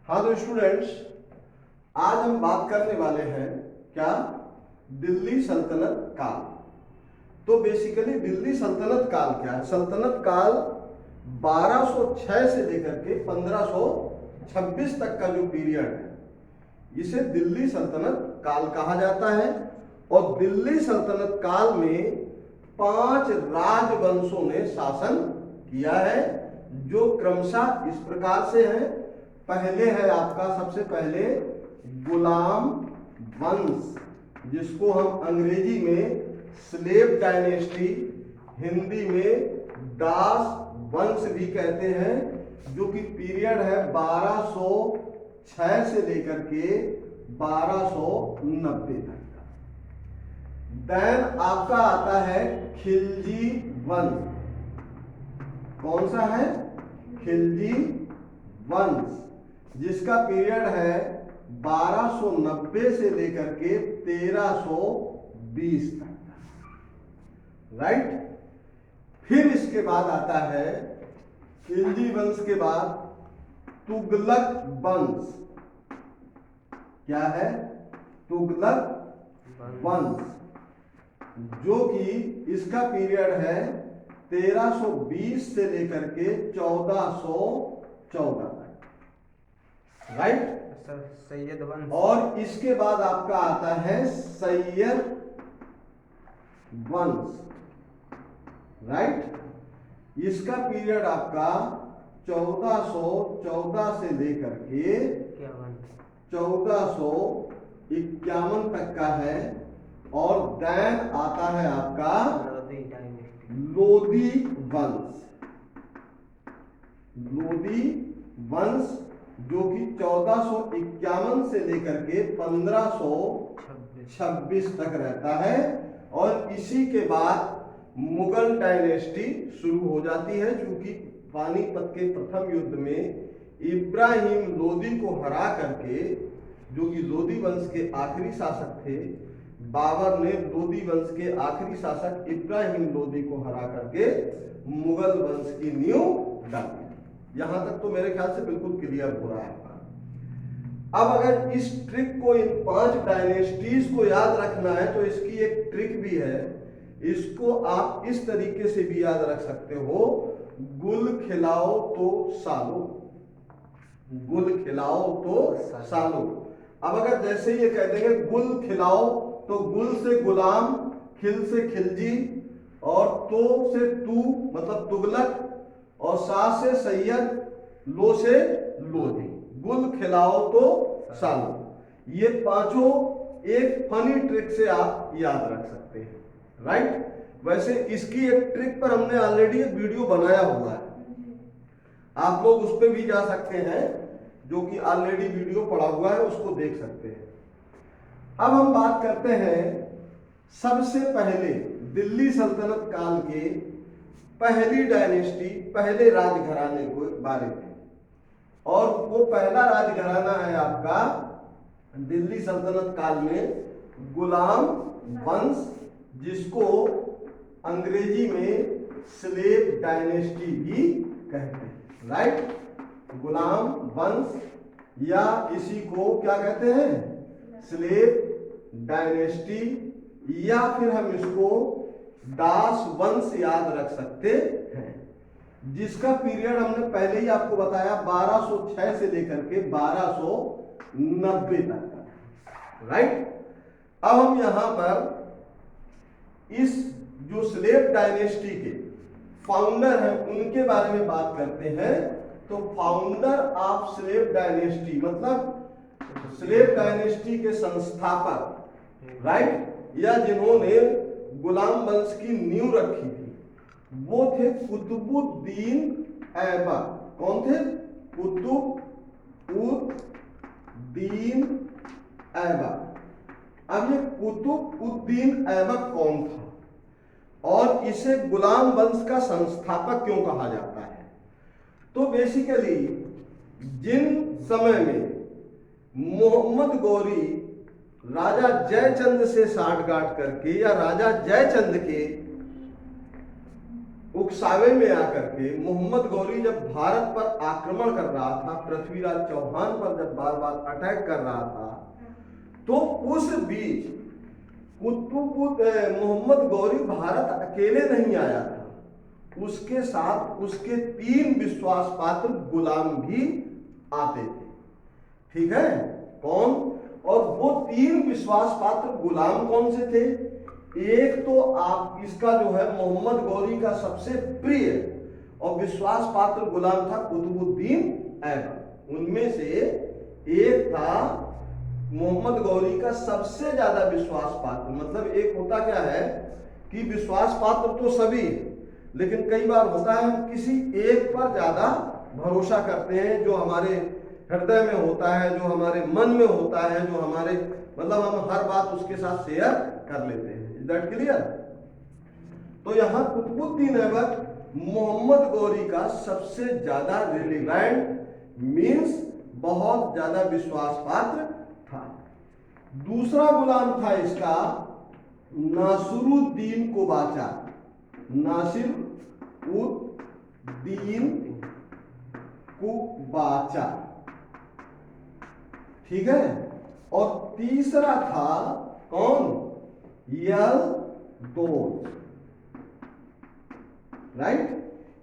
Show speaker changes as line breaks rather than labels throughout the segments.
हाँ तो स्टूडेंट्स, आज हम बात करने वाले हैं क्या, दिल्ली सल्तनत काल। तो बेसिकली दिल्ली सल्तनत काल क्या है? सल्तनत काल 1206 से लेकर के 1526 तक का जो पीरियड है, इसे दिल्ली सल्तनत काल कहा जाता है। और दिल्ली सल्तनत काल में 5 राजवंशों ने शासन किया है, जो क्रमशः इस प्रकार से हैं। पहले है आपका, सबसे पहले गुलाम वंश, जिसको हम अंग्रेजी में स्लेव डायनेस्टी, हिंदी में दास वंश भी कहते हैं, जो कि पीरियड है 1206 से लेकर के 1290 तक का। देन आपका आता है खिलजी वंश। कौन सा है? खिलजी वंश, जिसका पीरियड है 1290 से लेकर के 1320 तक का। राइट। फिर इसके बाद आता है खिलजी वंश के बाद तुगलक वंश। क्या है? तुगलक वंश, जो कि इसका पीरियड है 1320 से लेकर के 1414 तक। राइट।
सैयद वंश।
और इसके बाद आपका आता है सैयद वंश। राइट। इसका पीरियड आपका 1414 से लेकर के 1451 तक का है। और देन आता है आपका लोदी वंश। लोदी वंश, जो कि 1451 से लेकर के 1526 तक रहता है। और इसी के बाद मुगल डायनेस्टी शुरू हो जाती है, क्योंकि पानीपत के प्रथम युद्ध में इब्राहिम लोदी को हरा करके, जो कि लोदी वंश के आखिरी शासक थे, बाबर ने लोदी वंश के आखिरी शासक इब्राहिम लोदी को हरा करके मुगल वंश की नींव डाली। यहां तक तो मेरे ख्याल से बिल्कुल क्लियर हो रहा है। अब अगर इस ट्रिक को, इन 5 डायनेस्टीज को याद रखना है, तो इसकी एक ट्रिक भी है। इसको आप इस तरीके से भी याद रख सकते हो, गुल खिलाओ तो सालो। गुल खिलाओ तो सालो। अब अगर जैसे ये कह देंगे गुल खिलाओ, तो गुल से गुलाम, खिल से खिलजी, और तो से तू मतलब तुगलक, और सा से सैयद, लो से लोदी। गुल खिलाओ तो सालो। ये पांचों एक फनी ट्रिक से आप याद रख सकते हैं। राइट। वैसे इसकी एक ट्रिक पर हमने ऑलरेडी एक वीडियो बनाया हुआ है, आप लोग उस पर भी जा सकते हैं, जो कि ऑलरेडी वीडियो पड़ा हुआ है, उसको देख सकते हैं। अब हम बात करते हैं सबसे पहले दिल्ली सल्तनत काल के पहली डायनेस्टी, पहले राजघराने के बारे में। और वो पहला राजघराना है आपका दिल्ली सल्तनत काल में गुलाम वंश, जिसको अंग्रेजी में स्लेव डायनेस्टी भी कहते हैं। राइट। गुलाम वंश, या इसी को क्या कहते हैं? स्लेव डायनेस्टी, या फिर हम इसको दास वंश याद रख सकते हैं, जिसका पीरियड हमने पहले ही आपको बताया 1206 से लेकर के 1290 तक का। राइट। अब हम यहां पर इस जो स्लेव डायनेस्टी के फाउंडर हैं, उनके बारे में बात करते हैं। तो फाउंडर ऑफ स्लेव डायनेस्टी मतलब स्लेव डायनेस्टी के संस्थापक, राइट, या जिन्होंने गुलाम वंश की नींव रखी थी, वो थे कुतुबुद्दीन ऐबक। कौन थे? कुतुबुद्दीन ऐबक। अब ये कुतुबुद्दीन ऐबक कौन था, और इसे गुलाम वंश का संस्थापक क्यों कहा जाता है? तो बेसिकली जिन समय में मोहम्मद गौरी राजा जयचंद से साठगांठ करके, या राजा जयचंद के उकसावे में आकर के मोहम्मद गौरी जब भारत पर आक्रमण कर रहा था, पृथ्वीराज चौहान पर जब बार बार अटैक कर रहा था, तो उस बीच मोहम्मद गौरी भारत अकेले नहीं आया था, उसके साथ उसके 3 विश्वास पात्र गुलाम भी आते थे। ठीक है, कौन? और वो 3 विश्वास पात्र गुलाम कौन से थे? एक तो आप इसका जो है मोहम्मद गौरी का सबसे प्रिय और विश्वास पात्र गुलाम था कुतुबुद्दीन ऐबक। उनमें से एक था मोहम्मद गौरी का सबसे ज्यादा विश्वास पात्र। मतलब एक होता क्या है कि विश्वास पात्र तो सभी, लेकिन कई बार होता है हम किसी एक पर ज्यादा भरोसा करते हैं, जो हमारे हृदय में होता है, जो हमारे मन में होता है, जो हमारे मतलब हम हर बात उसके साथ शेयर कर लेते हैं। Is that clear? तो यहाँ कुतुबुद्दीन ऐबक मोहम्मद गौरी का सबसे ज्यादा रिलेवेंट मीन्स बहुत ज्यादा विश्वास पात्र था। दूसरा गुलाम था इसका नासिरुद्दीन कुबाचा। नासिरुद्दीन कुबाचा, ठीक है। और तीसरा था कौन? यलदोज, राइट।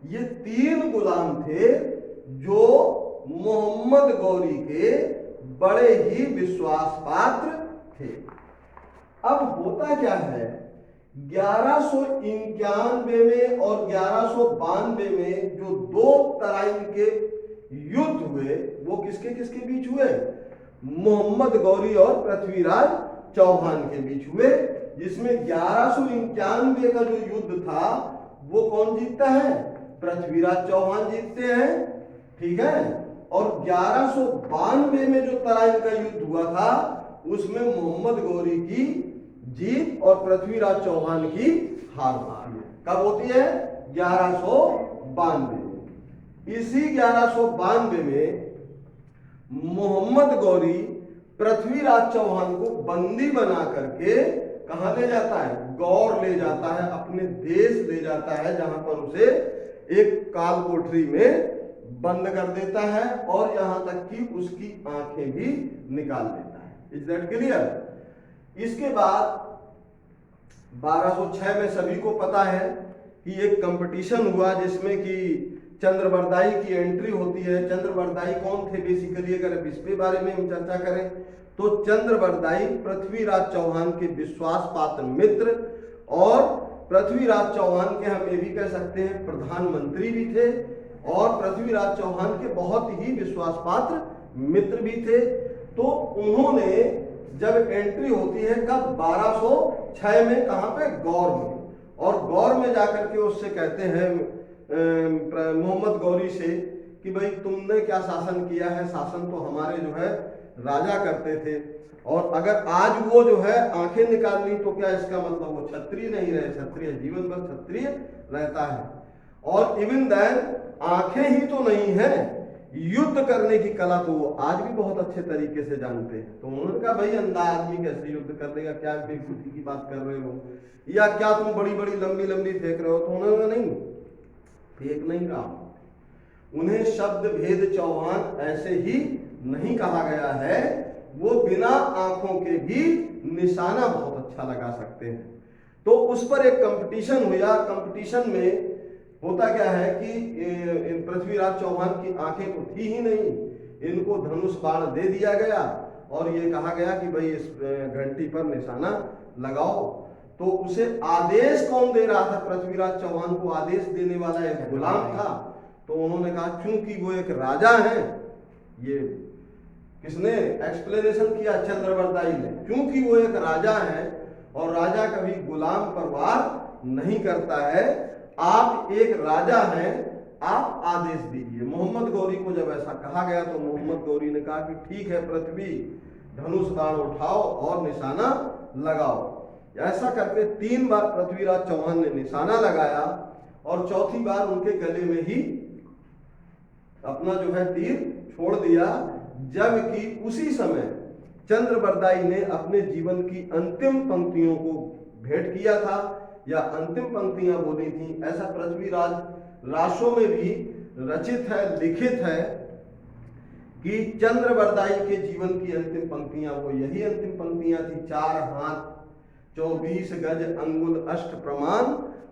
ये 3 गुलाम थे जो मोहम्मद गौरी के बड़े ही विश्वास पात्र थे। अब होता क्या है, 1191 में और 1192 में जो 2 तराइन के युद्ध हुए, वो किसके किसके बीच हुए? मोहम्मद गौरी और पृथ्वीराज चौहान के बीच हुए, जिसमें 1191 का जो युद्ध था वो कौन जीतता है? पृथ्वीराज चौहान जीतते हैं, ठीक है। और 1192 में जो तराइन का युद्ध हुआ था उसमें मोहम्मद गौरी की जीत और पृथ्वीराज चौहान की हार होती है। कब होती है? 1192 में। इसी 1192 में मोहम्मद गौरी पृथ्वीराज चौहान को बंदी बना करके कहां ले जाता है? गौर ले जाता है, अपने देश ले जाता है, जहां पर उसे एक काल कोठरी में बंद कर देता है और यहां तक कि उसकी आंखें भी निकाल देता है। Is that clear? इसके बाद 1206 में सभी को पता है कि एक कंपटीशन हुआ जिसमें कि चंद्रबरदाई की एंट्री होती है। चंद्रबरदाई कौन थे बेसिकली? अगर इस पे बारे में हम चर्चा करें तो चंद्रबरदाई पृथ्वीराज चौहान के विश्वास पात्र मित्र और पृथ्वीराज चौहान के हम ये भी कह सकते हैं प्रधानमंत्री भी थे और पृथ्वीराज चौहान के बहुत ही विश्वास पात्र मित्र भी थे। तो उन्होंने जब एंट्री होती है कब? 1206 में। कहां पे? गौर में। और गौर में जाकर के उससे कहते हैं मोहम्मद गौरी से कि भाई तुमने क्या शासन किया है? शासन तो हमारे जो है राजा करते थे, और अगर आज वो जो है आंखें निकाल ली तो क्या इसका मतलब वो क्षत्रिय नहीं रहे? क्षत्रिय जीवन भर क्षत्रिय रहता है। और इवन देन आंखें ही तो नहीं है, युद्ध करने की कला तो वो आज भी बहुत अच्छे तरीके से जानते हैं। तो उन्होंने कहा भाई अंधा आदमी कैसे युद्ध कर लेगा? क्या बेवकूफी की बात कर रहे हो, या क्या तुम बड़ी बड़ी लंबी लंबी फेंक रहे हो? तो उन्होंने नहीं, फेंक नहीं कहा। उन्हें शब्द भेद चौहान ऐसे ही नहीं कहा गया है, वो बिना आंखों के भी निशाना बहुत अच्छा लगा सकते हैं। तो उस पर एक कंपटीशन हुआ। कंपटीशन में होता क्या है कि पृथ्वीराज चौहान की आंखें तो थी ही नहीं, इनको धनुष बाण दे दिया गया और ये कहा गया कि भाई इस घंटी पर निशाना लगाओ। तो उसे आदेश कौन दे रहा था? पृथ्वीराज चौहान को आदेश देने वाला एक गुलाम था। तो उन्होंने कहा चूंकि वो एक राजा है, ये किसने एक्सप्लेनेशन किया? चंद्रबरदाई ने। क्योंकि वो एक राजा है और राजा कभी गुलाम पर वार नहीं करता है, आप एक राजा हैं, आप आदेश दीजिए। मोहम्मद गौरी को जब ऐसा कहा गया तो मोहम्मद गौरी ने कहा कि ठीक है पृथ्वी, धनुष बाण उठाओ और निशाना लगाओ। ऐसा करके 3 बार पृथ्वीराज चौहान ने निशाना लगाया और चौथी बार उनके गले में ही अपना जो है तीर छोड़ दिया, जबकि उसी समय चंद्रबरदाई ने अपने जीवन की अंतिम पंक्तियों को भेंट किया था या अंतिम पंक्तियां बोली थी। ऐसा पृथ्वीराज रासों में भी रचित है, लिखित है कि चंद्रवरदाई के जीवन की अंतिम पंक्तियां वो यही अंतिम पंक्तियां थी। 4 हाथ 24 गज अंगुल अष्ट प्रमाण,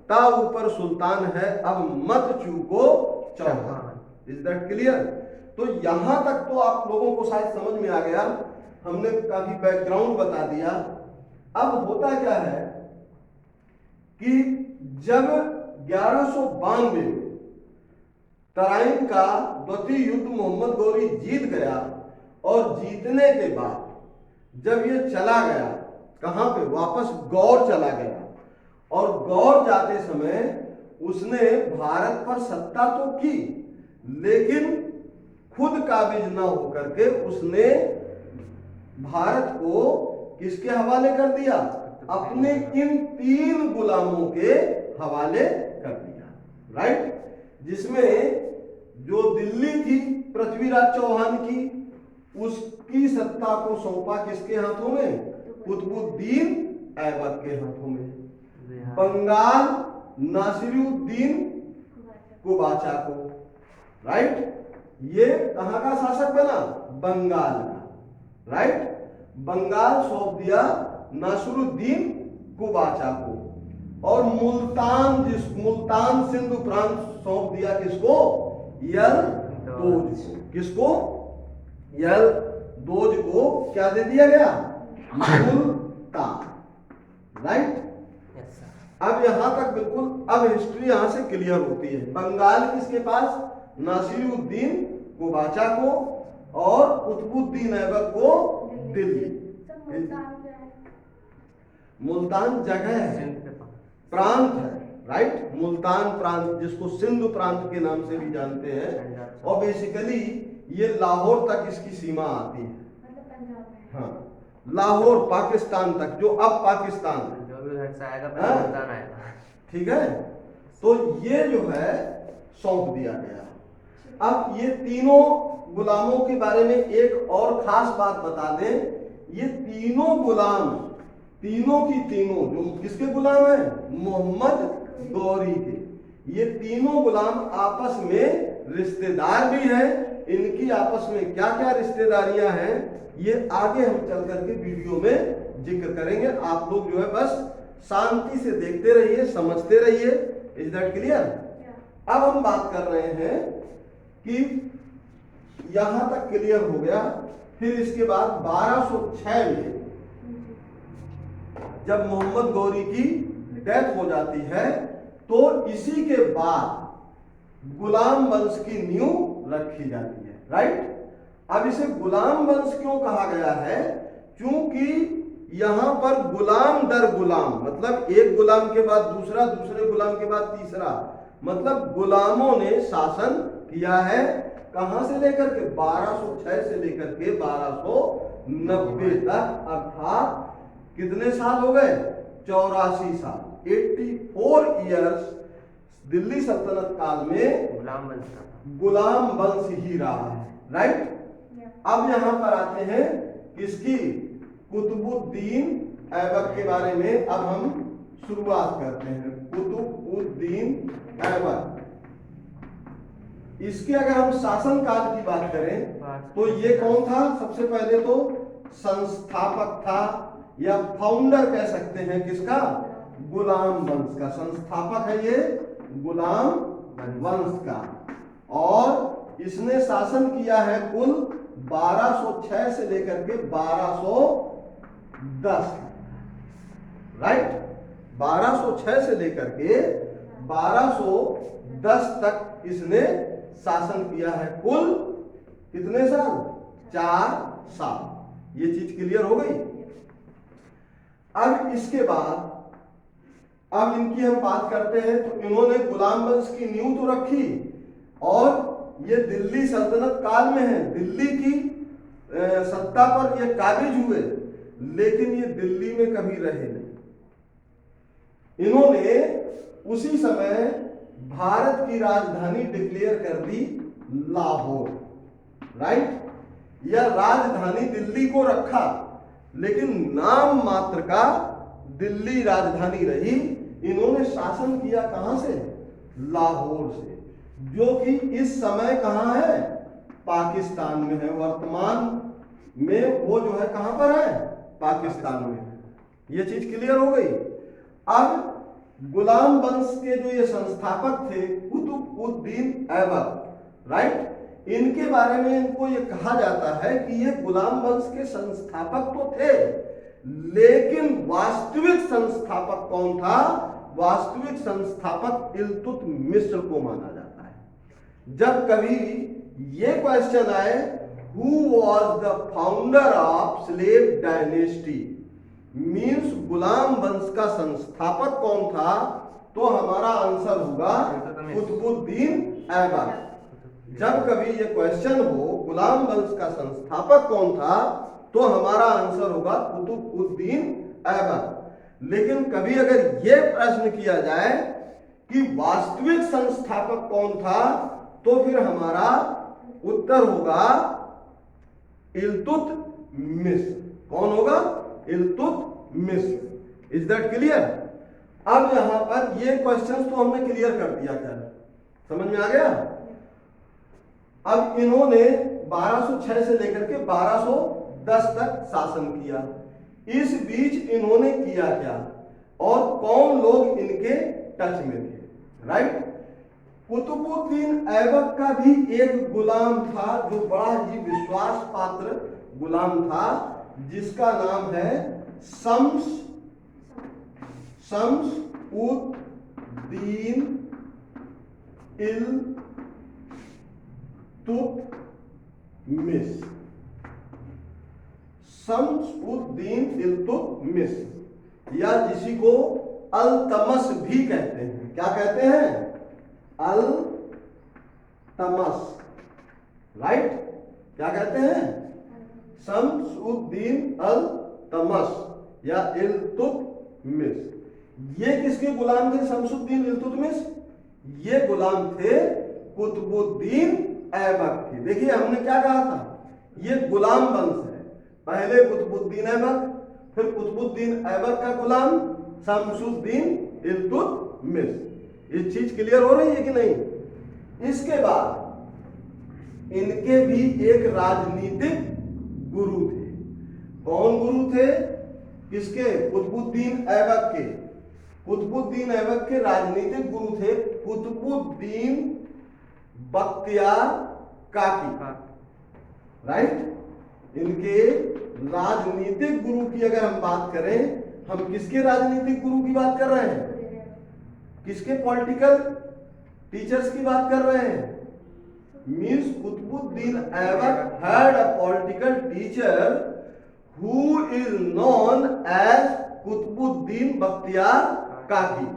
ता ऊपर सुल्तान है अब मत चूको चौहान। Is that clear? तो यहां तक तो आप लोगों को शायद समझ में आ गया, हमने काफी बैकग्राउंड बता दिया। अब होता क्या है कि जब 1192 में तराइन का द्वितीय युद्ध मोहम्मद गौरी जीत गया और जीतने के बाद जब ये चला गया कहां पे, वापस गौर चला गया, और गौर जाते समय उसने भारत पर सत्ता तो की लेकिन खुद काबिज ना होकर के उसने भारत को किसके हवाले कर दिया, अपने इन 3 गुलामों के हवाले कर दिया। राइट? जिसमें जो दिल्ली थी पृथ्वीराज चौहान की, उसकी सत्ता को सौंपा किसके हाथों में, कुतुबुद्दीन ऐबक के हाथों में। बंगाल नासिरुद्दीन कुबाचा को। राइट? ये कहां का शासक बना, बंगाल का। राइट? बंगाल सौंप दिया नासिरुद्दीन कुबाचा को, और मुल्तान सिंधु प्रांत सौंप दिया किसको, यलदोज को। किसको, यलदोज को क्या दे दिया गया, मुल्तान। राइट? अब यहां तक बिल्कुल, अब हिस्ट्री यहां से क्लियर होती है। बंगाल किसके पास, नासिरुद्दीन कुबाचा को, और कुतुबुद्दीन ऐबक को दिल्ली। मुल्तान जगह है, प्रांत है। राइट? मुल्तान प्रांत जिसको सिंधु प्रांत के नाम से भी जानते हैं, और बेसिकली ये लाहौर तक इसकी सीमा आती है। हाँ, लाहौर पाकिस्तान तक, जो अब पाकिस्तान है। ठीक है? तो ये जो है सौंप दिया गया। अब ये तीनों गुलामों के बारे में एक और खास बात बता दें, ये तीनों गुलाम, तीनों की तीनों जो किसके गुलाम हैं, मोहम्मद गौरी के। ये तीनों गुलाम आपस में रिश्तेदार भी हैं। इनकी आपस में क्या क्या रिश्तेदारियां हैं ये आगे हम चल करके वीडियो में जिक्र करेंगे। आप लोग जो है बस शांति से देखते रहिए, समझते रहिए। Is that clear? अब हम बात कर रहे हैं कि यहां तक क्लियर हो गया। फिर इसके बाद 1206 में जब मोहम्मद गौरी की डेथ हो जाती है तो इसी के बाद गुलाम वंश की नींव रखी जाती है। राइट? अब इसे गुलाम वंश क्यों कहा गया है, क्योंकि यहां पर गुलाम दर गुलाम, मतलब एक गुलाम के बाद दूसरा, दूसरे गुलाम के बाद तीसरा, मतलब गुलामों ने शासन किया है। कहां से लेकर के, 1206 से लेकर के 1290 तक, अर्थात कितने साल हो गए, 84 साल, 84 ईयर्स दिल्ली सल्तनत काल में गुलाम वंश ही रहा है। राइट? अब यहां पर आते हैं किसकी, कुतुबुद्दीन ऐबक के बारे में अब हम शुरुआत करते हैं। कुतुबुद्दीन ऐबक, इसके अगर हम शासन काल की बात करें तो ये कौन था, सबसे पहले तो संस्थापक था, या फाउंडर कह सकते हैं किसका, गुलाम वंश का। संस्थापक है ये गुलाम वंश का, और इसने शासन किया है कुल 1206 से लेकर के 1210। राइट? 1206 से लेकर के 1210 तक इसने शासन किया है। कुल कितने साल, 4 साल। ये चीज क्लियर हो गई। अब इसके बाद अब इनकी हम बात करते हैं तो इन्होंने गुलाम वंश की नींव तो रखी, और ये दिल्ली सल्तनत काल में है, दिल्ली की सत्ता पर ये काबिज हुए, लेकिन ये दिल्ली में कभी रहे नहीं। इन्होंने उसी समय भारत की राजधानी डिक्लेयर कर दी लाहौर। राइट? यह राजधानी दिल्ली को रखा, लेकिन नाम मात्र का दिल्ली राजधानी रही, इन्होंने शासन किया कहां से? लाहौर से, जो कि इस समय कहां है? पाकिस्तान में है। वर्तमान में वो जो है कहां पर है? पाकिस्तान में है। ये चीज क्लियर हो गई। अब गुलाम वंश के जो ये संस्थापक थे कुतुबुद्दीन ऐबक, राइट, इनके बारे में इनको ये कहा जाता है कि ये गुलाम वंश के संस्थापक तो थे, लेकिन वास्तविक संस्थापक कौन था? वास्तविक संस्थापक इल्तुतमिश को माना जाता है। जब कभी ये क्वेश्चन आए, who was the founder of slave dynasty, means गुलाम वंश का संस्थापक कौन था, तो हमारा आंसर होगा कुतुबुद्दीन ऐबक। जब कभी ये क्वेश्चन हो गुलाम वंश का संस्थापक कौन था, तो हमारा आंसर होगा कुतुबुद्दीन ऐबक। लेकिन कभी अगर ये प्रश्न किया जाए कि वास्तविक संस्थापक कौन था, तो फिर हमारा उत्तर होगा इल्तुतमिश। कौन होगा? इल्तुतमिश। Is that clear? अब यहां पर ये क्वेश्चन तो हमने क्लियर कर दिया, क्या समझ में आ गया? अब इन्होंने 1206 से लेकर के 1210 तक शासन किया। इस बीच इन्होंने किया क्या और कौन लोग इनके टच में थे, राइट? कुतुबुद्दीन ऐबक का भी एक गुलाम था जो बड़ा ही विश्वास पात्र गुलाम था, जिसका नाम है शम्स-उद-दीन इल्तुतमिश। शम्स-उद-दीन इल्तुतमिश, या जिसी को अल्तमश भी कहते हैं। क्या कहते हैं? अल्तमश, राइट? क्या कहते हैं? शम्स-उद-दीन अल्तमश या इल्तुतमिश। ये किसके गुलाम थे? शम्स-उद-दीन इल्तुतमिश ये गुलाम थे कुतुबुद्दीन ऐबक के। देखिए हमने क्या कहा था, ये गुलाम वंश है। पहले कुतुबुद्दीन ऐबक, फिर कुतुबुद्दीन ऐबक का गुलाम शम्स-उद-दीन इल्तुतमिश। ये चीज क्लियर हो रही है कि नहीं? इसके बाद इनके भी एक राजनीतिक गुरु थे। कौन गुरु थे? किसके? कुतुबुद्दीन ऐबक के। कुतुबुद्दीन ऐबक के राजनीतिक गुरु थे कुतुबुद्दीन बख्तियार काकी, राइट? इनके राजनीतिक गुरु की अगर हम बात करें, हम किसके राजनीतिक गुरु की बात कर रहे हैं? किसके पॉलिटिकल टीचर्स की बात कर रहे हैं? Means Qutubuddin Aibak had a political teacher who is known as Qutubuddin Bakhtiyar Kaki.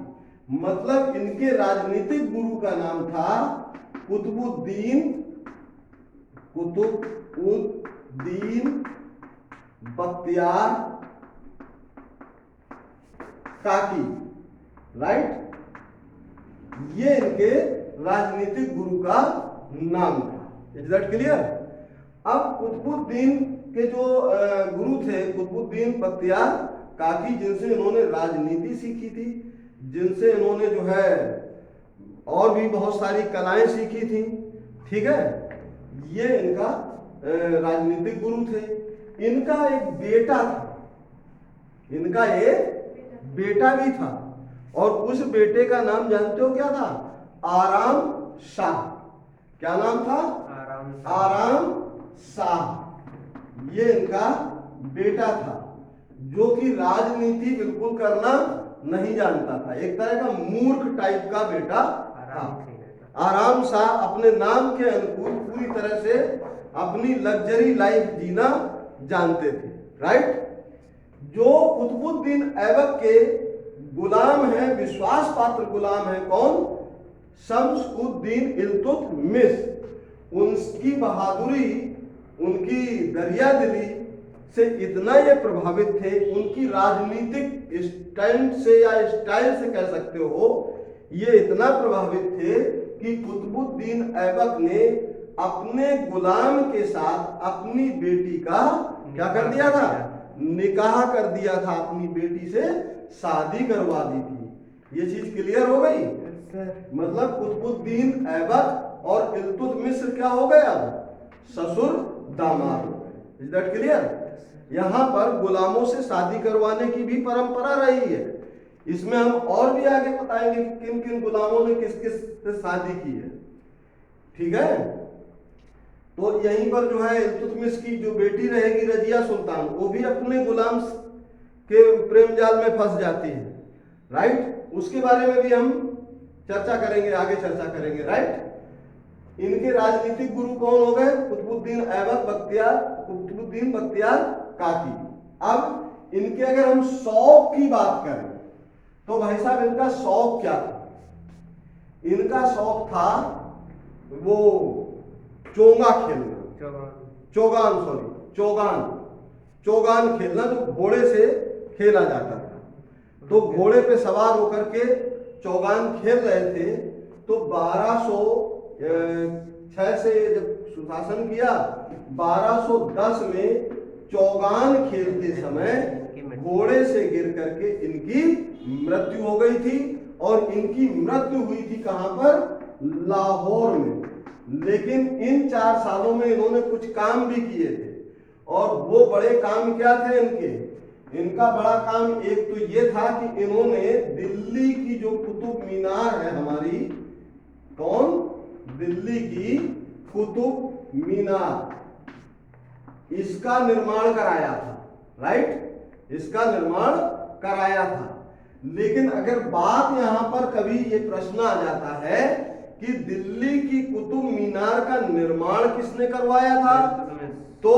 मतलब इनके राजनीतिक गुरु का नाम था कुतुबुद्दीन बख्तियार काकी, राइट? ये इनके राजनीतिक गुरु का नाम था। Is that clear? अब कुतुबुद्दीन के जो गुरु थे कुतुबुद्दीन बख्तियार काकी, जिनसे इन्होंने राजनीति सीखी थी, जिनसे इन्होंने जो है और भी बहुत सारी कलाएं सीखी थी, ठीक है, ये इनका राजनीतिक गुरु थे। इनका एक बेटा था, इनका एक बेटा भी था, और उस बेटे का नाम जानते हो क्या था? आराम शाह। क्या नाम था? आराम शाह। ये इनका बेटा था, जो कि राजनीति बिल्कुल करना नहीं जानता था। एक तरह का मूर्ख टाइप का बेटा था। आराम शाह अपने नाम के अनुकूल पूरी तरह से अपनी लग्जरी लाइफ जीना जानते थे, राइट? जो कुतुबुद्दीन ऐबक के गुलाम हैं, विश्वास पात्र गुलाम है, कौन? शम्स-उद-दीन इल्तुतमिश। उनकी बहादुरी, उनकी दरियादिली से इतना ये प्रभावित थे, उनकी राजनीतिक स्टैंड से या स्टाइल से कह सकते हो, ये इतना प्रभावित थे कि कुतुबुद्दीन ऐबक ने अपने गुलाम के साथ अपनी बेटी का क्या कर दिया था? निकाह कर दिया था। अपनी बेटी से शादी करवा दी थी। ये चीज क्लियर हो गई? मतलब कुतुबुद्दीन ऐबक और इल्तुतमिश क्या हो गए? अब ससुर दामाद हो गए। Is that clear? यहाँ पर गुलामों से शादी करवाने की भी परंपरा रही है। इसमें हम और भी आगे बताएंगे कि किन किन गुलामों ने किस किस से शादी की है। ठीक है, तो यहीं पर जो है इल्तुतमिश की जो बेटी रहेगी रजिया सुल्तान, वो भी अपने गुलाम के प्रेम जाल में फंस जाती है। राइट, उसके बारे में भी हम चर्चा करेंगे, आगे चर्चा करेंगे। राइट, इनके राजनीतिक गुरु कौन हो गए? कुतुबुद्दीन ऐबक बख्तियार, कुतुबुद्दीन बख्तियार काकी। अब इनके अगर हम शौक की बात करें तो भाई साहब इनका शौक क्या था? इनका शौक था वो चोंगा खेलना, चोगान खेलना, जो घोड़े से खेला जाता था। तो घोड़े पे सवार होकर के चौगान खेल रहे थे। तो 1206 से जब सुशासन किया, 1210 में चौगान खेलते समय घोड़े से गिर करके इनकी मृत्यु हो गई थी। और इनकी मृत्यु हुई थी कहां पर? लाहौर में। लेकिन इन 4 सालों में इन्होंने कुछ काम भी किए थे, और वो बड़े काम क्या थे इनके? इनका बड़ा काम एक तो ये था कि इन्होंने दिल्ली की जो कुतुब मीनार है हमारी, कौन? दिल्ली की कुतुब मीनार, इसका निर्माण कराया था। राइट, इसका निर्माण कराया था। लेकिन अगर बात यहां पर कभी ये प्रश्न आ जाता है कि दिल्ली की कुतुब मीनार का निर्माण किसने करवाया था, तो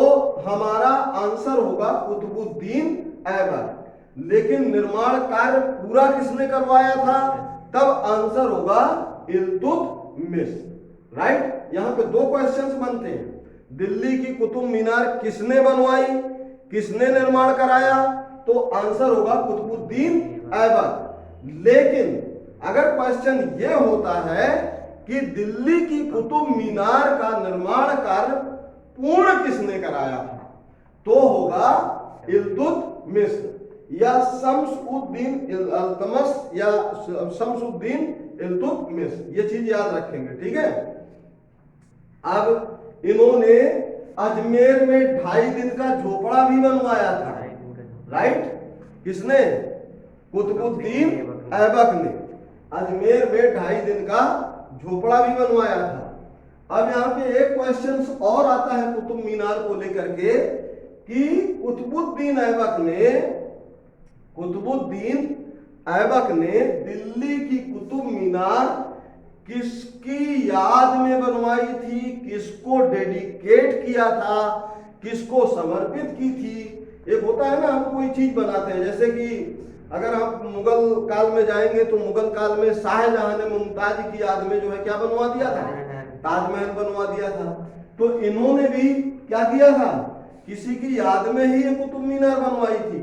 हमारा आंसर होगा कुतुबुद्दीन ऐबक। लेकिन निर्माण कार्य पूरा किसने करवाया था, तब आंसर होगा इल्तुतमिश। राइट, यहां पे 2 क्वेश्चंस बनते हैं। दिल्ली की कुतुब मीनार किसने बनवाई, किसने निर्माण कराया, तो आंसर होगा कुतुबुद्दीन ऐबक। लेकिन अगर क्वेश्चन ये होता है कि दिल्ली की कुतुब मीनार का निर्माण कार्य पूर्ण किसने कराया था, तो होगा इल्तुतमिश या शम्स-उद-दीन इल्तुतमिश या शम्स-उद-दीन इल्तुतमिश। ये चीज याद रखेंगे। ठीक है, अब इन्होंने अजमेर में 2.5 दिन का झोपड़ा भी बनवाया था। राइट, किसने? कुतुबुद्दीन ऐबक ने अजमेर में 2.5 दिन का झोपड़ा भी बनवाया था। अब यहाँ पे एक क्वेश्चन और आता है कुतुब मीनार को लेकर के कि कुतुबुद्दीन ऐबक ने दिल्ली की कुतुब मीनार किसकी याद में बनवाई थी, किसको डेडिकेट किया था, किसको समर्पित की थी? एक होता है ना, हम कोई चीज बनाते हैं, जैसे कि अगर हम मुगल काल में जाएंगे तो मुगल काल में शाहजहां ने मुमताज की याद में जो है क्या बनवा दिया था? ताजमहल बनवा दिया था। तो इन्होंने भी क्या किया था? किसी की याद में ही ये कुतुब मीनार बनवाई थी।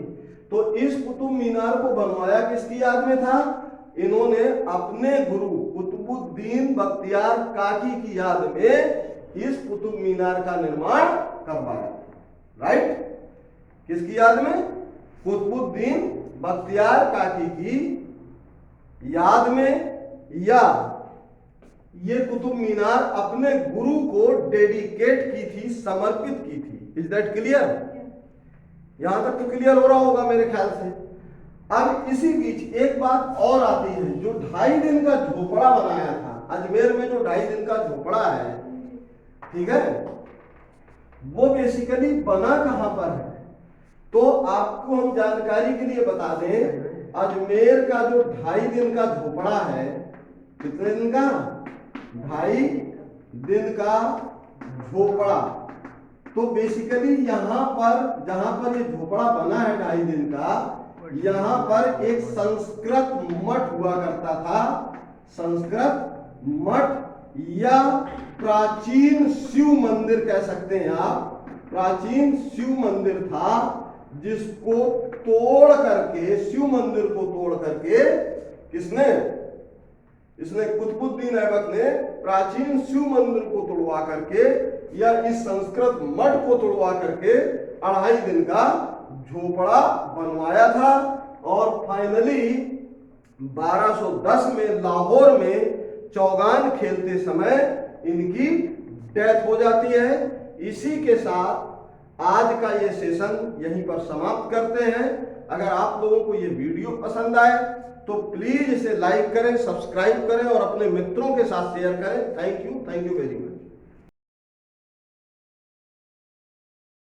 तो इस कुतुब मीनार को बनवाया किसकी याद में था? इन्होंने अपने गुरु कुतुबुद्दीन बख्तियार काकी की याद में इस कुतुब मीनार का निर्माण करवाया। राइट, किसकी याद में? कुतुबुद्दीन बख्तियार काकी की याद में, या ये कुतुब मीनार अपने गुरु को डेडिकेट की थी, समर्पित की थी। Is that clear? यहां तक तो क्लियर हो रहा होगा मेरे ख्याल से। अब इसी बीच एक बात और आती है, जो 2.5 दिन का झोपड़ा बनाया था अजमेर में, जो 2.5 दिन का झोपड़ा है, ठीक है, वो बेसिकली बना कहां पर है? तो आपको हम जानकारी के लिए बता दें, अजमेर का जो 2.5 दिन का झोपड़ा है, कितने दिन का? 2.5 दिन का झोपड़ा। तो बेसिकली यहाँ पर जहां पर ये झोपड़ा बना है 2.5 दिन का, यहाँ पर एक संस्कृत मठ हुआ करता था। संस्कृत मठ या प्राचीन शिव मंदिर कह सकते हैं आप। प्राचीन शिव मंदिर था, जिसको तोड़ करके, शिव मंदिर को तोड़ करके किसने? इसने कुतुबुद्दीन ऐबक ने प्राचीन शिव मंदिर को तोड़वा करके, या इस संस्कृत मठ को तोड़वा करके 2.5 दिन का झोपड़ा बनवाया था। और फाइनली 1210 में लाहौर में चौगान खेलते समय इनकी डेथ हो जाती है। इसी के साथ आज का ये सेशन यहीं पर समाप्त करते हैं। अगर आप लोगों को ये वीडियो पसंद आए तो प्लीज इसे लाइक करें, सब्सक्राइब करें और अपने मित्रों के साथ शेयर करें। Thank you very much.